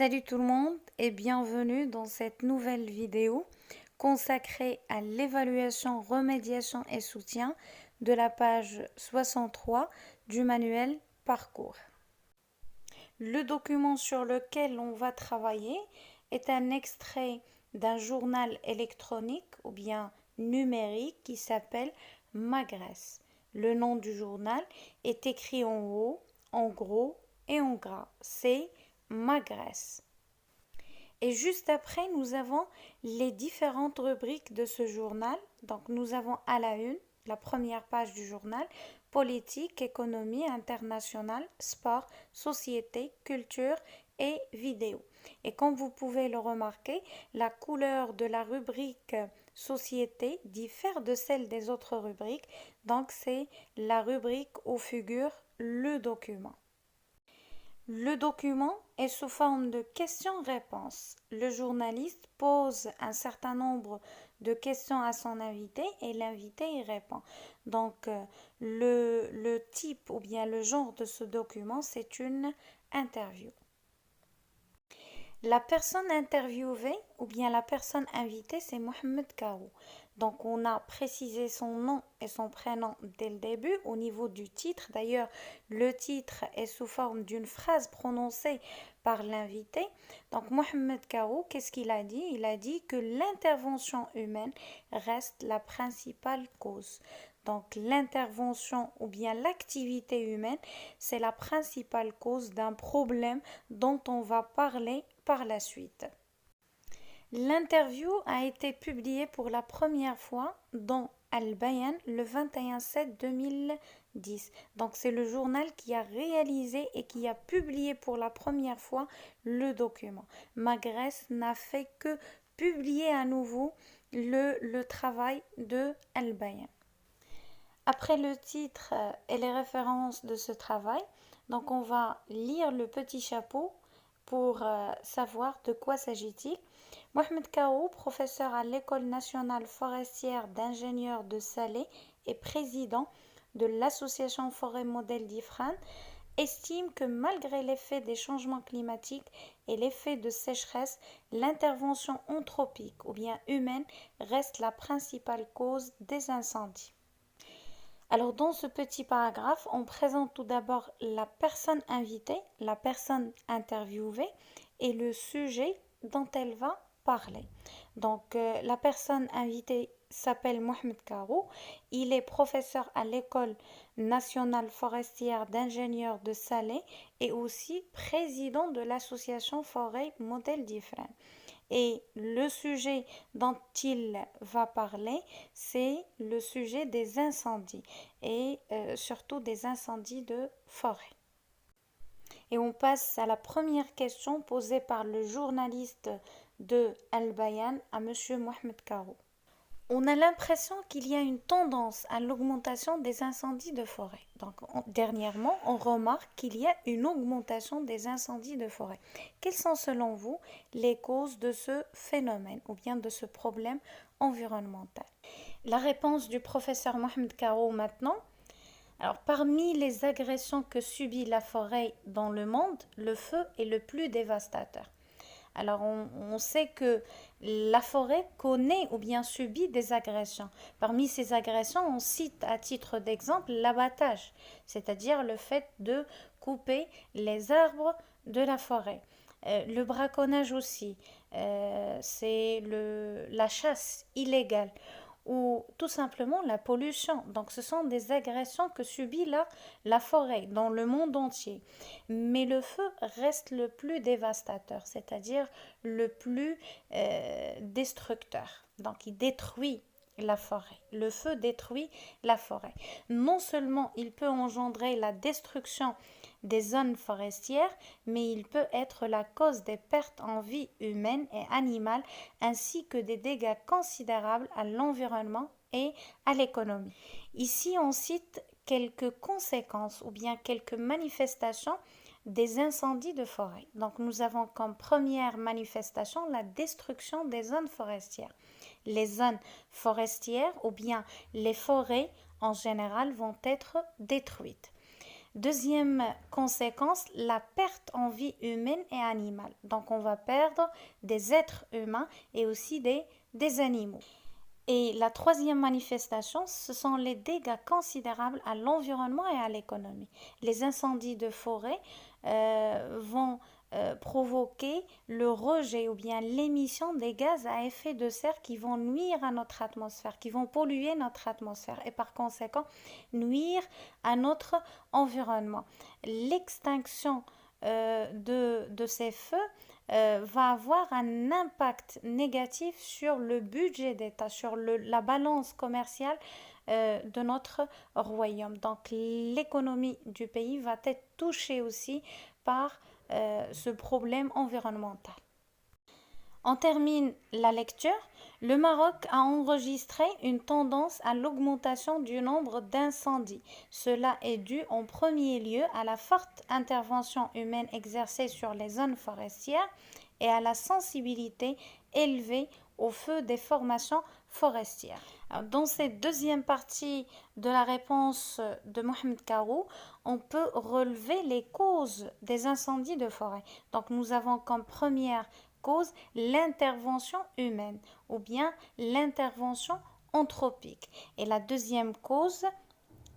Salut tout le monde et bienvenue dans cette nouvelle vidéo consacrée à l'évaluation, remédiation et soutien de la page 63 du manuel Parcours. Le document sur lequel on va travailler est un extrait d'un journal électronique ou bien numérique qui s'appelle Magresse. Le nom du journal est écrit en haut, en gros et en gras. C'est Magresse. Et juste après, nous avons les différentes rubriques de ce journal. Donc, nous avons à la une, la première page du journal, politique, économie internationale, sport, société, culture et vidéo. Et comme vous pouvez le remarquer, la couleur de la rubrique société diffère de celle des autres rubriques. Donc, c'est la rubrique où figure le document. Le document est sous forme de questions-réponses. Le journaliste pose un certain nombre de questions à son invité et l'invité y répond. Donc, le type ou bien le genre de ce document, c'est une interview. La personne interviewée ou bien la personne invitée, c'est Mohamed Karou. Donc, on a précisé son nom et son prénom dès le début au niveau du titre. D'ailleurs, le titre est sous forme d'une phrase prononcée par l'invité. Donc, Mohamed Karou, qu'est-ce qu'il a dit? Il a dit que l'intervention humaine reste la principale cause. Donc, l'intervention ou bien l'activité humaine, c'est la principale cause d'un problème dont on va parler par la suite. L'interview a été publiée pour la première fois dans Al-Bayan le 21/7/2010. Donc c'est le journal qui a réalisé et qui a publié pour la première fois le document. Magresse n'a fait que publier à nouveau le travail de Al-Bayan. Après le titre et les références de ce travail, donc on va lire le petit chapeau pour savoir de quoi s'agit-il. Mohamed Kao, professeur à l'École nationale forestière d'ingénieurs de Salé et président de l'association Forêt Modèle d'Ifrane, estime que malgré l'effet des changements climatiques et l'effet de sécheresse, l'intervention anthropique ou bien humaine reste la principale cause des incendies. Alors dans ce petit paragraphe, on présente tout d'abord la personne invitée, la personne interviewée et le sujet dont elle va parler. Donc la personne invitée s'appelle Mohamed Karou. Il est professeur à l'École nationale forestière d'ingénieurs de Salé et aussi président de l'association Forêt Modèle d'Ifrane. Et le sujet dont il va parler, c'est le sujet des incendies et surtout des incendies de forêt. Et on passe à la première question posée par le journaliste de Al-Bayan à monsieur Mohamed Karou. On a l'impression qu'il y a une tendance à l'augmentation des incendies de forêt. Donc, dernièrement, on remarque qu'il y a une augmentation des incendies de forêt. Quelles sont selon vous les causes de ce phénomène ou bien de ce problème environnemental? La réponse du professeur Mohamed Karou maintenant. Alors, parmi les agressions que subit la forêt dans le monde, le feu est le plus dévastateur. Alors, on sait que la forêt connaît ou bien subit des agressions. Parmi ces agressions, on cite à titre d'exemple l'abattage, c'est-à-dire le fait de couper les arbres de la forêt. Le braconnage aussi, c'est la chasse illégale ou tout simplement la pollution. Donc ce sont des agressions que subit la forêt dans le monde entier. Mais le feu reste le plus dévastateur, c'est-à-dire le plus destructeur. Donc il détruit la forêt. Le feu détruit la forêt. Non seulement il peut engendrer la destruction des zones forestières, mais il peut être la cause des pertes en vie humaine et animale, ainsi que des dégâts considérables à l'environnement et à l'économie. Ici, on cite quelques conséquences ou bien quelques manifestations des incendies de forêt. Donc, nous avons comme première manifestation la destruction des zones forestières. Les zones forestières ou bien les forêts en général vont être détruites. Deuxième conséquence, la perte en vie humaine et animale. Donc on va perdre des êtres humains et aussi des animaux. Et la troisième manifestation, ce sont les dégâts considérables à l'environnement et à l'économie. Les incendies de forêt vont provoquer le rejet ou bien l'émission des gaz à effet de serre qui vont nuire à notre atmosphère, qui vont polluer notre atmosphère et par conséquent nuire à notre environnement. L'extinction de ces feux va avoir un impact négatif sur le budget d'État, sur la balance commerciale de notre royaume. Donc l'économie du pays va être touchée aussi par ce problème environnemental. On termine la lecture. Le Maroc a enregistré une tendance à l'augmentation du nombre d'incendies. Cela est dû en premier lieu à la forte intervention humaine exercée sur les zones forestières et à la sensibilité élevée au feu des formations forestières. Alors, dans cette deuxième partie de la réponse de Mohamed Karou, on peut relever les causes des incendies de forêt. Donc nous avons comme première cause l'intervention humaine ou bien l'intervention anthropique. Et la deuxième cause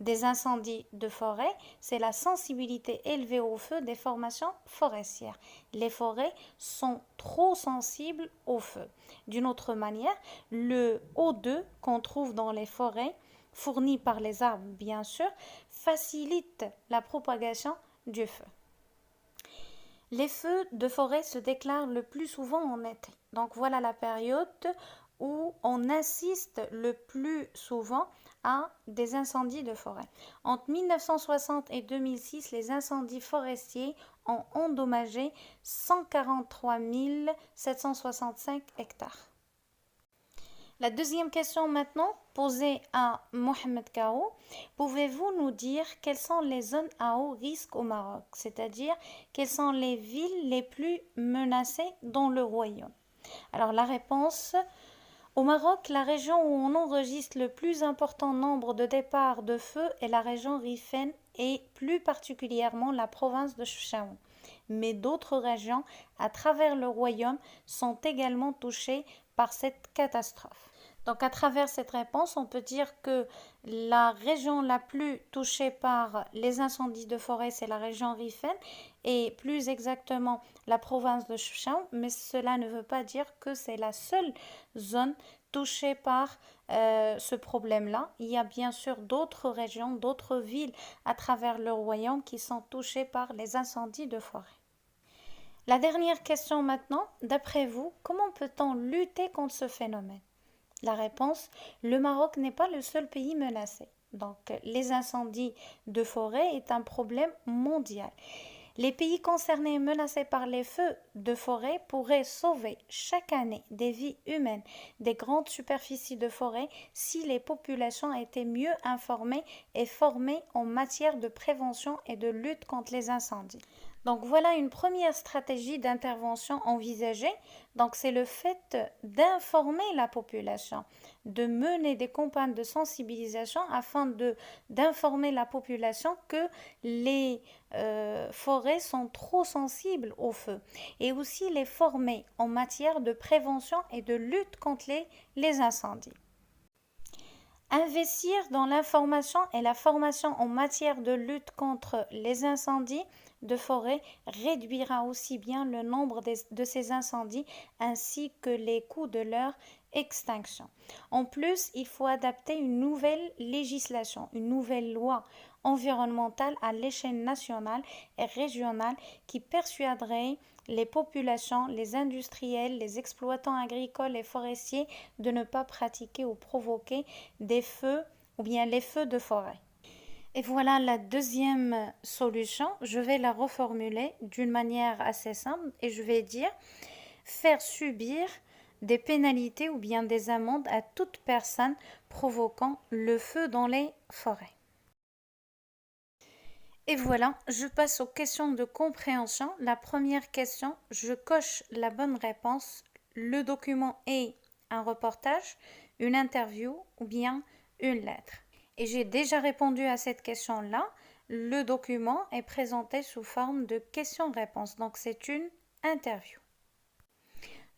des incendies de forêt, c'est la sensibilité élevée au feu des formations forestières. Les forêts sont trop sensibles au feu. D'une autre manière, le O2 qu'on trouve dans les forêts, fourni par les arbres bien sûr, facilite la propagation du feu. Les feux de forêt se déclarent le plus souvent en été. Donc voilà la période où on assiste le plus souvent à des incendies de forêt. Entre 1960 et 2006, les incendies forestiers ont endommagé 143 765 hectares. La deuxième question maintenant, posée à Mohamed Kao. Pouvez-vous nous dire quelles sont les zones à haut risque au Maroc, c'est-à-dire quelles sont les villes les plus menacées dans le royaume? Alors la réponse, au Maroc, la région où on enregistre le plus important nombre de départs de feu est la région rifène et plus particulièrement la province de Chefchaouen. Mais d'autres régions à travers le royaume sont également touchées par cette catastrophe. Donc à travers cette réponse, on peut dire que la région la plus touchée par les incendies de forêt, c'est la région rifène et plus exactement la province de Chefchaouen, mais cela ne veut pas dire que c'est la seule zone touchée par ce problème-là. Il y a bien sûr d'autres régions, d'autres villes à travers le royaume qui sont touchées par les incendies de forêt. La dernière question maintenant, d'après vous, comment peut-on lutter contre ce phénomène? La réponse, le Maroc n'est pas le seul pays menacé. Donc les incendies de forêt est un problème mondial. Les pays concernés et menacés par les feux de forêt pourraient sauver chaque année des vies humaines des grandes superficies de forêt si les populations étaient mieux informées et formées en matière de prévention et de lutte contre les incendies. Donc voilà une première stratégie d'intervention envisagée. Donc c'est le fait d'informer la population, de mener des campagnes de sensibilisation afin d'informer la population que les forêts sont trop sensibles au feu et aussi les former en matière de prévention et de lutte contre les incendies. Investir dans l'information et la formation en matière de lutte contre les incendies de forêt réduira aussi bien le nombre de ces incendies ainsi que les coûts de leur extinction. En plus, il faut adapter une nouvelle législation, une nouvelle loi environnementale à l'échelle nationale et régionale qui persuaderait les populations, les industriels, les exploitants agricoles et forestiers de ne pas pratiquer ou provoquer des feux ou bien les feux de forêt. Et voilà la deuxième solution. Je vais la reformuler d'une manière assez simple et je vais dire faire subir des pénalités ou bien des amendes à toute personne provoquant le feu dans les forêts. Et voilà, je passe aux questions de compréhension. La première question, je coche la bonne réponse. Le document est un reportage, une interview ou bien une lettre. Et j'ai déjà répondu à cette question-là. le document est présenté sous forme de questions-réponses. Donc, c'est une interview.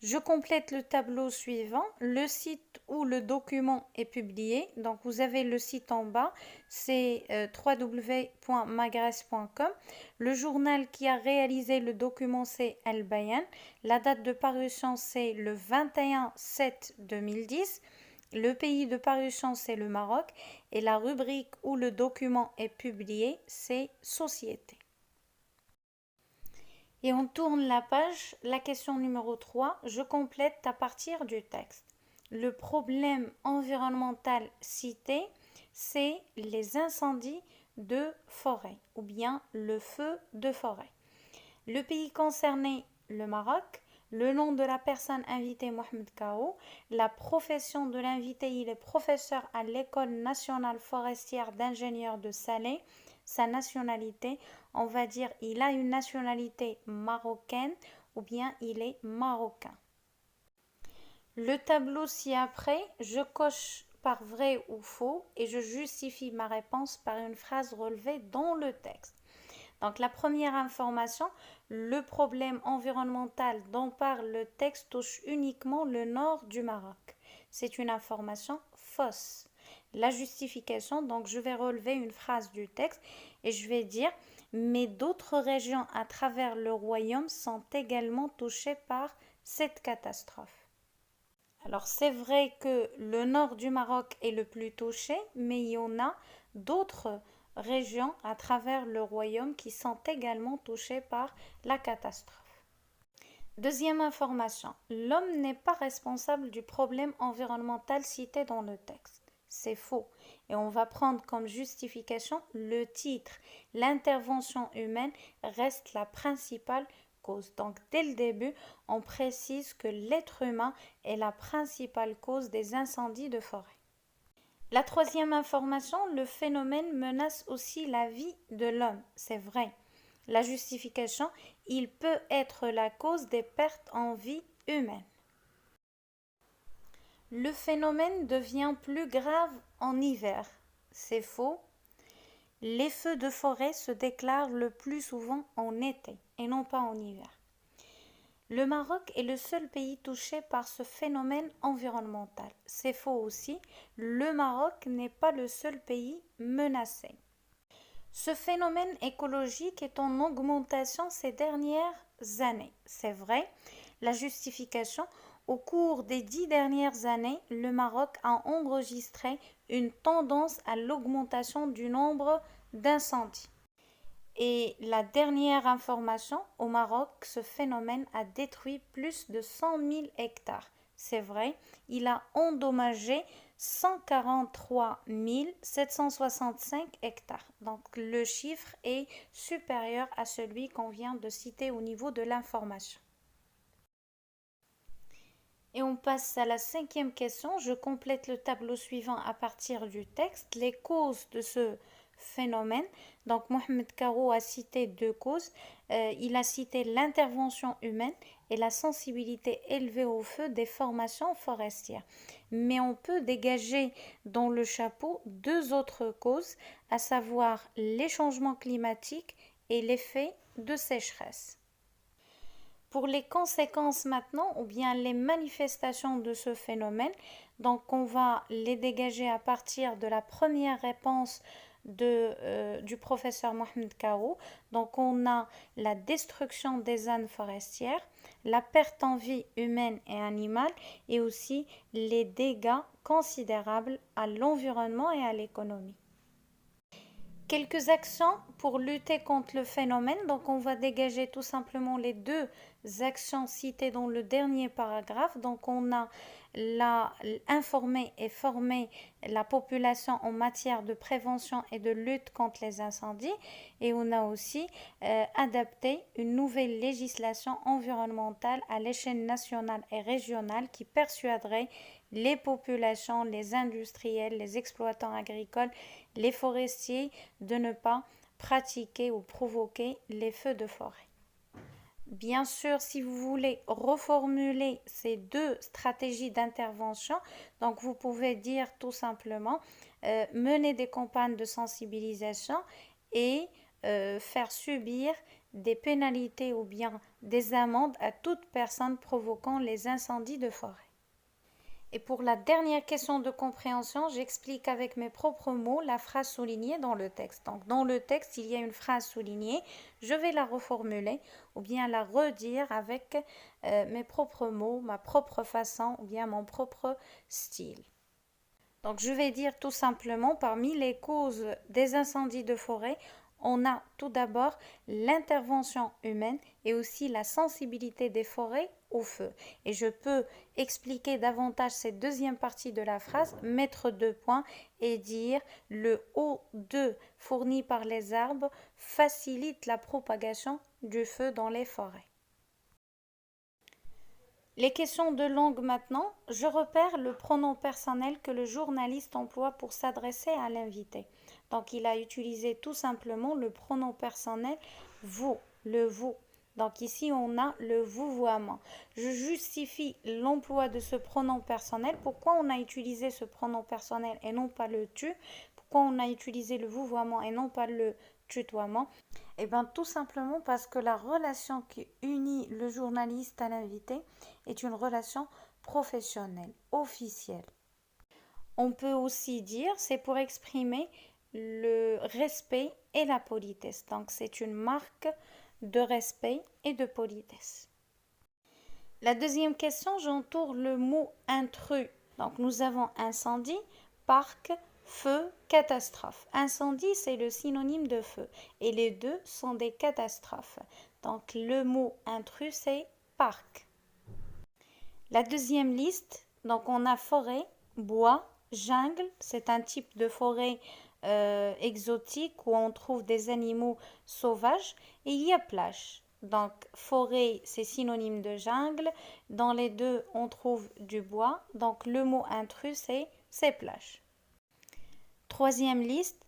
Je complète le tableau suivant, le site où le document est publié. Donc, vous avez le site en bas, c'est www.magres.com. Le journal qui a réalisé le document, c'est Al Bayan. La date de parution, c'est le 21/7/2010. Le pays de parution, c'est le Maroc. Et la rubrique où le document est publié, c'est Société. Et on tourne la page, la question numéro 3, je complète à partir du texte. Le problème environnemental cité, c'est les incendies de forêt ou bien le feu de forêt. Le pays concerné, le Maroc. Le nom de la personne invitée, Mohamed Kao. La profession de l'invité, il est professeur à l'École nationale forestière d'ingénieurs de Salé. Sa nationalité, on va dire, il a une nationalité marocaine ou bien il est marocain. Le tableau ci-après, je coche par vrai ou faux et je justifie ma réponse par une phrase relevée dans le texte. Donc la première information, le problème environnemental dont parle le texte touche uniquement le nord du Maroc. C'est une information fausse. La justification, donc je vais relever une phrase du texte et je vais dire mais d'autres régions à travers le royaume sont également touchées par cette catastrophe. Alors c'est vrai que le nord du Maroc est le plus touché, mais il y en a d'autres régions à travers le royaume qui sont également touchées par la catastrophe. Deuxième information, l'homme n'est pas responsable du problème environnemental cité dans le texte. C'est faux. Et on va prendre comme justification le titre. L'intervention humaine reste la principale cause. Donc dès le début, on précise que l'être humain est la principale cause des incendies de forêt. La troisième information, le phénomène menace aussi la vie de l'homme. C'est vrai. La justification, il peut être la cause des pertes en vie humaine. Le phénomène devient plus grave en hiver. C'est faux. Les feux de forêt se déclarent le plus souvent en été et non pas en hiver. Le Maroc est le seul pays touché par ce phénomène environnemental. C'est faux aussi. Le Maroc n'est pas le seul pays menacé. Ce phénomène écologique est en augmentation ces dernières années. C'est vrai. La justification, au cours des 10 dernières années, le Maroc a enregistré une tendance à l'augmentation du nombre d'incendies. Et la dernière information, au Maroc, ce phénomène a détruit plus de 100 000 hectares. C'est vrai, il a endommagé 143 765 hectares. Donc le chiffre est supérieur à celui qu'on vient de citer au niveau de l'information. Et on passe à la cinquième question. Je complète le tableau suivant à partir du texte. Les causes de ce phénomène. Donc Mohamed Caro a cité deux causes. Il a cité l'intervention humaine et la sensibilité élevée au feu des formations forestières. Mais on peut dégager dans le chapeau deux autres causes, à savoir les changements climatiques et l'effet de sécheresse. Pour les conséquences maintenant, ou bien les manifestations de ce phénomène, donc on va les dégager à partir de la première réponse du professeur Mohamed Caro. Donc on a la destruction des zones forestières, la perte en vie humaine et animale et aussi les dégâts considérables à l'environnement et à l'économie. Quelques actions pour lutter contre le phénomène. Donc on va dégager tout simplement les deux actions citées dans le dernier paragraphe. Donc on a informer et former la population en matière de prévention et de lutte contre les incendies. Et on a aussi adapté une nouvelle législation environnementale à l'échelle nationale et régionale qui persuaderait les populations, les industriels, les exploitants agricoles, les forestiers de ne pas pratiquer ou provoquer les feux de forêt. Bien sûr, si vous voulez reformuler ces deux stratégies d'intervention, donc vous pouvez dire tout simplement mener des campagnes de sensibilisation et faire subir des pénalités ou bien des amendes à toute personne provoquant les incendies de forêt. Et pour la dernière question de compréhension, j'explique avec mes propres mots la phrase soulignée dans le texte. Donc, dans le texte, il y a une phrase soulignée. Je vais la reformuler ou bien la redire avec mes propres mots, ma propre façon ou bien mon propre style. Donc, je vais dire tout simplement, parmi les causes des incendies de forêt, on a tout d'abord l'intervention humaine et aussi la sensibilité des forêts au feu. Et je peux expliquer davantage cette deuxième partie de la phrase, mettre deux points et dire le O2 fourni par les arbres facilite la propagation du feu dans les forêts. Les questions de langue maintenant, je repère le pronom personnel que le journaliste emploie pour s'adresser à l'invité. Donc il a utilisé tout simplement le pronom personnel vous, le vous. Donc ici on a le vouvoiement. Je justifie l'emploi de ce pronom personnel. Pourquoi on a utilisé ce pronom personnel et non pas le tu? Pourquoi on a utilisé le vouvoiement et non pas le tutoiement? Eh bien, tout simplement parce que la relation qui unit le journaliste à l'invité est une relation professionnelle, officielle. On peut aussi dire, c'est pour exprimer le respect et la politesse. Donc, c'est une marque de respect et de politesse. La deuxième question, j'entoure le mot intrus. Donc, nous avons incendie, parc, feu, catastrophe. Incendie, c'est le synonyme de feu. Et les deux sont des catastrophes. Donc, le mot intrus, c'est parc. La deuxième liste, donc on a forêt, bois, jungle. C'est un type de forêt exotique où on trouve des animaux sauvages. Et il y a plage. Donc, forêt, c'est synonyme de jungle. Dans les deux, on trouve du bois. Donc, le mot intrus, c'est plage. Troisième liste,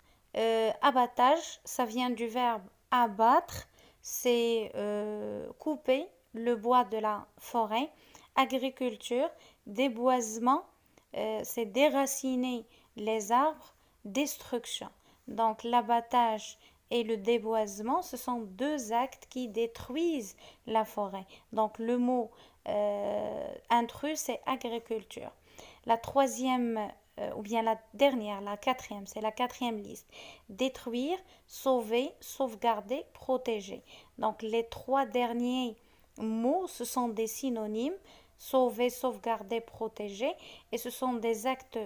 abattage, ça vient du verbe abattre, c'est couper le bois de la forêt. Agriculture, déboisement, c'est déraciner les arbres. Destruction. Donc l'abattage et le déboisement, ce sont deux actes qui détruisent la forêt. Donc le mot intrus, c'est agriculture. La troisième, ou bien la dernière, la quatrième, c'est la quatrième liste. Détruire, sauver, sauvegarder, protéger. Donc les trois derniers mots, ce sont des synonymes. Sauver, sauvegarder, protéger. Et ce sont des actes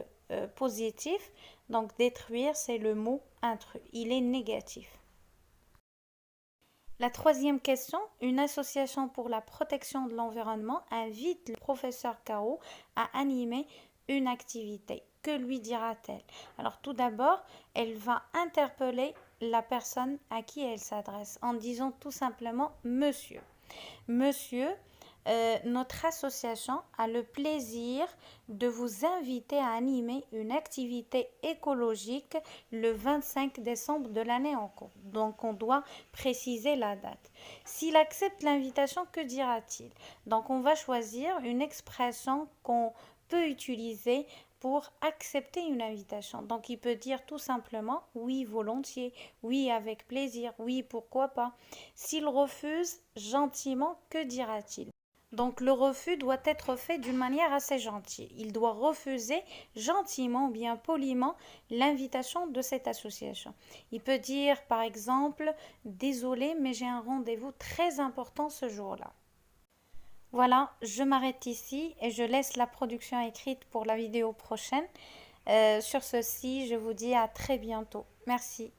positifs. Donc détruire, c'est le mot intrus. Il est négatif. La troisième question, une association pour la protection de l'environnement invite le professeur Kao à animer une activité. Que lui dira-t-elle? Alors tout d'abord, elle va interpeller la personne à qui elle s'adresse en disant tout simplement monsieur. Monsieur, notre association a le plaisir de vous inviter à animer une activité écologique le 25 décembre de l'année en cours. Donc, on doit préciser la date. S'il accepte l'invitation, que dira-t-il? Donc, on va choisir une expression qu'on peut utiliser pour accepter une invitation. Donc, il peut dire tout simplement oui, volontiers, oui, avec plaisir, oui, pourquoi pas. S'il refuse gentiment, que dira-t-il? Donc, le refus doit être fait d'une manière assez gentille. Il doit refuser gentiment ou bien poliment l'invitation de cette association. Il peut dire, par exemple, désolé, mais j'ai un rendez-vous très important ce jour-là. Voilà, je m'arrête ici et je laisse la production écrite pour la vidéo prochaine. Sur ceci, je vous dis à très bientôt. Merci.